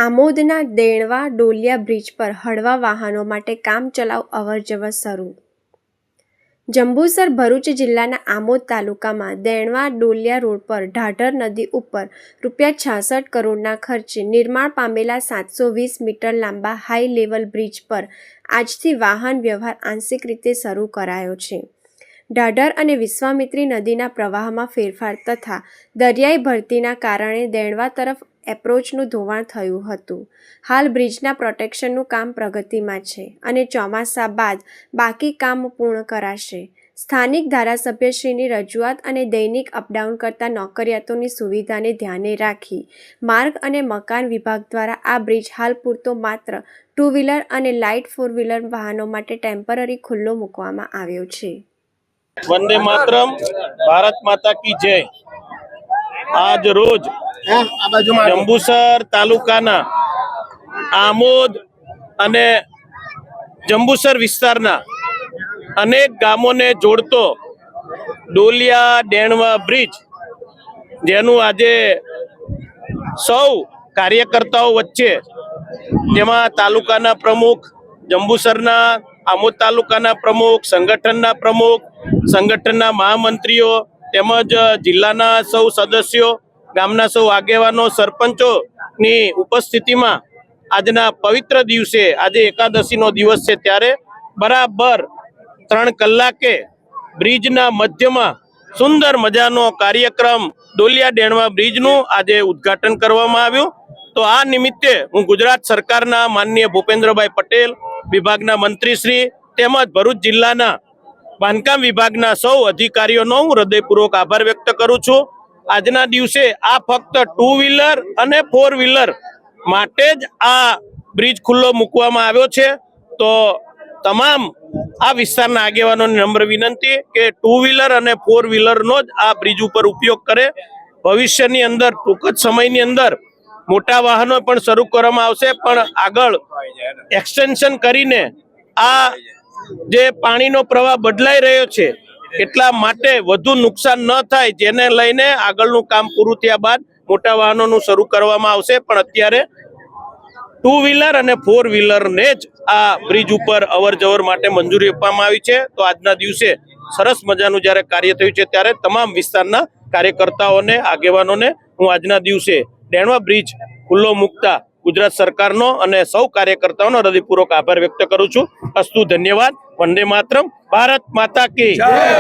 આમોદના દેણવા Doliya bridge પર હળવા વાહનો માટે કામચલાઉ અવરજવર શરૂ। જંબુસર ભરૂચ જિલ્લાના આમોદ તાલુકામાં દેણવા ડોલિયા રોડ પર ઢાઢર નદી ઉપર ₹66 કરોડના ખર્ચે નિર્માણ પામેલા 720 મીટર લાંબા હાઈ લેવલ બ્રિજ પર આજથી વાહન વ્યવહાર આંશિક રીતે શરૂ કરાયો છે। ઢાઢર અને વિશ્વામિત્રી નદીના પ્રવાહમાં ફેરફાર તથા દરિયાઈ ભરતીના કારણે દેણવા તરફ એપ્રોચનું ધોવાણ થયું હતું। હાલ બ્રિજના પ્રોટેક્શનનું કામ પ્રગતિમાં છે અને ચોમાસા બાદ બાકી કામ પૂર્ણ કરાશે। સ્થાનિક ધારાસભ્યશ્રીની રજૂઆત અને દૈનિક અપડાઉન કરતા નોકરિયાતોની સુવિધાને ધ્યાને રાખી માર્ગ અને મકાન વિભાગ દ્વારા આ બ્રિજ હાલ પૂરતો માત્ર 2 વ્હીલર અને લાઇટ 4 વ્હીલર વાહનો માટે ટેમ્પરરી ખુલ્લો મૂકવામાં આવ્યો છે। वंदे मातरम, भारत माता की जय। आज रोज जंबूसर तालुकाना आमोद अने जंबूसर विस्तारना अनेक गामोने जोड़तो डोलिया डेणवा ब्रिज जेनु आजे सौ कार्यकर्ताओं वच्चे जेमा तालुकाना प्रमुख, जंबूसरना आमोद तालुकाना प्रमुख, संगठनना प्रमुख, संगठनना महामंत्रीओ तेमज जिल्लाना सौ सदस्यों, गामना सौ आगेवानो, सरपंचोनी उपस्थितिमां आजना पवित्र दिवसे आजे एकादशीनो दिवस छे त्यारे बराबर 3 कलाके ब्रिजना मध्यमां सुंदर मजानो कार्यक्रम डोलिया डेणवा ब्रिजनुं आजे उद्घाटन करवामां आव्युं। तो आ निमित्ते हूँ गुजरात सरकारना माननीय भूपेन्द्रभाई पटेल, विभागना मंत्रीश्री तेमज भरूच जिल्लाना बांधकाम विभागना सौ अधिकारीओनो हूँ हृदयपूर्वक आभार व्यक्त करूं छूं। आजना दिवसे आ फक्त 2 व्हीलर अने 4 व्हीलर माटे ज आ ब्रिज खुल्लो मूकवामां आव्यो छे। तो तमाम आ विस्तारना आगेवानोने नम्र विनंती के 2 व्हीलर अने 4 व्हीलरनो ज आ ब्रिज उपर उपयोग करे। भविष्यनी अंदर टूंक ज समयनी अंदर मोटा वाहनो पण शरू करवामां आवशे, पण आगळ एक्सटेन्शन करीने आ जे पाणीनो प्रवाह बदलाई रह्यो छे એટલા માટે વધુ નુકસાન ન થાય જેને લઈને આગળનું કામ પૂરું થયા બાદ મોટા વાહનોનું શરૂ કરવામાં આવશે। પણ અત્યારે 2 વ્હીલર અને 4 વ્હીલરને જ આ બ્રિજ ઉપર અવર જવર માટે મંજૂરી આપવામાં આવી છે। તો આજના દિવસે સરસ મજાનું જ્યારે કાર્ય થયું છે ત્યારે તમામ વિસ્તારના કાર્યકર્તાઓને આગેવાનોને હું આજના દિવસે ડેણવા બ્રિજ ખુલ્લો મૂકતા ગુજરાત સરકારનો અને સૌ કાર્યકર્તાઓનો હૃદયપૂર્વક આભાર વ્યક્ત કરું છું। અસ્તુ, ધન્યવાદ। વંદે માતરમ, ભારત માતા કી જય।